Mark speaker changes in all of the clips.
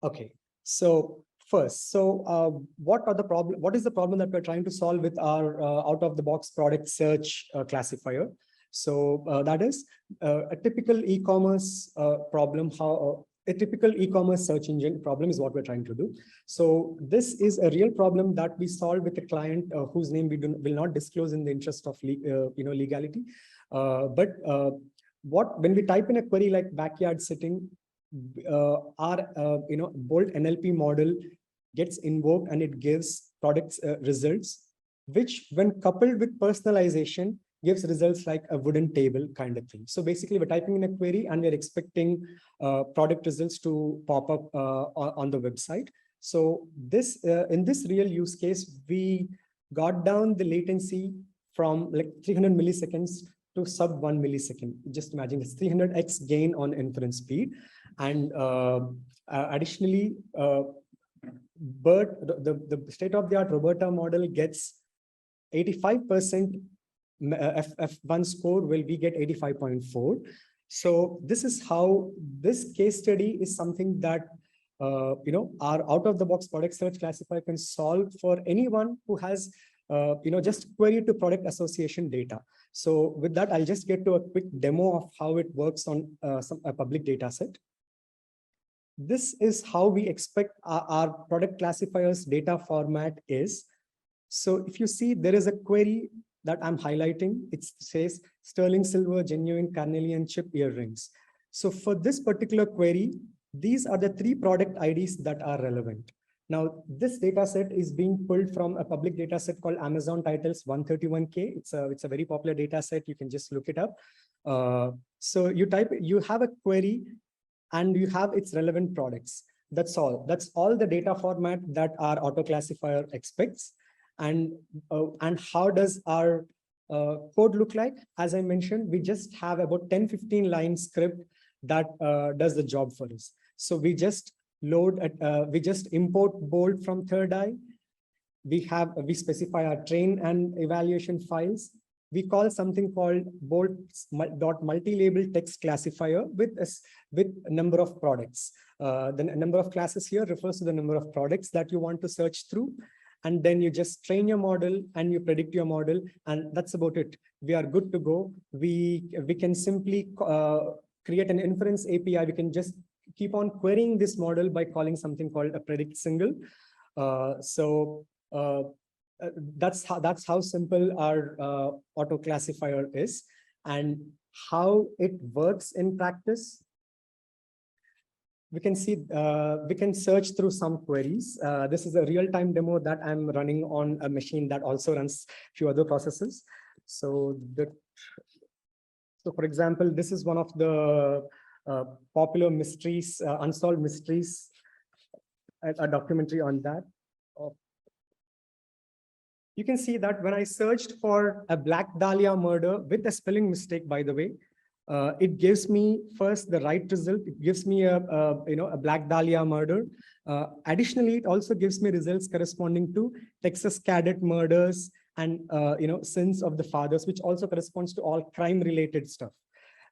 Speaker 1: Okay, so first, what is the problem that we're trying to solve with our out-of-the-box product search classifier? So that is a typical e-commerce problem. A typical e-commerce search engine problem is what we're trying to do. So this is a real problem that we solve with a client whose name we will not disclose in the interest of legality. When we type in a query like backyard sitting, our Bolt NLP model gets invoked and it gives products results, which when coupled with personalization gives results like a wooden table kind of thing. So basically we're typing in a query and we're expecting product results to pop up on the website. So this in this real use case, we got down the latency from like 300 milliseconds to sub 1 millisecond. Just imagine it's 300x gain on inference speed. And additionally, the state-of-the-art Roberta model gets 85% F1 score, while we get 85.4. So this is how this case study is something that our out-of-the-box product search classifier can solve for anyone who has just query to product association data. So with that, I'll just get to a quick demo of how it works on a public data set. This is how we expect our product classifier's data format is. So if you see, there is a query that I'm highlighting. It says sterling silver, genuine carnelian chip earrings. So for this particular query, these are the 3 product IDs that are relevant. Now, this data set is being pulled from a public data set called Amazon Titles 131K. It's a very popular data set. You can just look it up. So you have a query and you have its relevant products. That's all. That's all the data format that our auto classifier expects. And how does our code look like? As I mentioned, we just have about 10-15 line script that does the job for us. So we just we just import Bolt from ThirdAI. We specify our train and evaluation files. We call something called Bolt.multi-label text classifier with a number of products. The number of classes here refers to the number of products that you want to search through. And then you just train your model and you predict your model, and that's about it. We are good to go. We can simply create an inference API. We can just keep on querying this model by calling something called a predict single. That's how simple our auto classifier is, and how it works in practice. We can see we can search through some queries. This is a real-time demo that I'm running on a machine that also runs a few other processes. So for example, this is one of the popular mysteries, unsolved mysteries, a documentary on that. You can see that when I searched for a Black Dahlia murder with a spelling mistake, by the way, it gives me first the right result. It gives me a Black Dahlia murder. Additionally, it also gives me results corresponding to Texas cadet murders and sins of the fathers, which also corresponds to all crime-related stuff.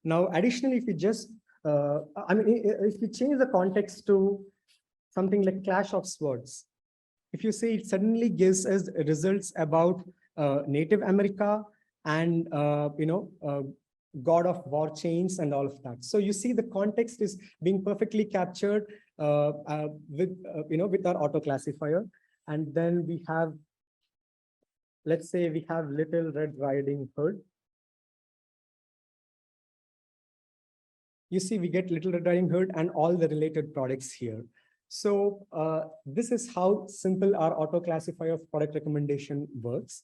Speaker 1: Now, additionally, if you just if you change the context to something like Clash of Swords, if you say, it suddenly gives us results about Native America and God of War chains and all of that. So you see the context is being perfectly captured with our auto classifier. And then we have, let's say we have Little Red Riding Hood. You see, we get Little Red Riding Hood and all the related products here. So this is how simple our auto classifier of product recommendation works.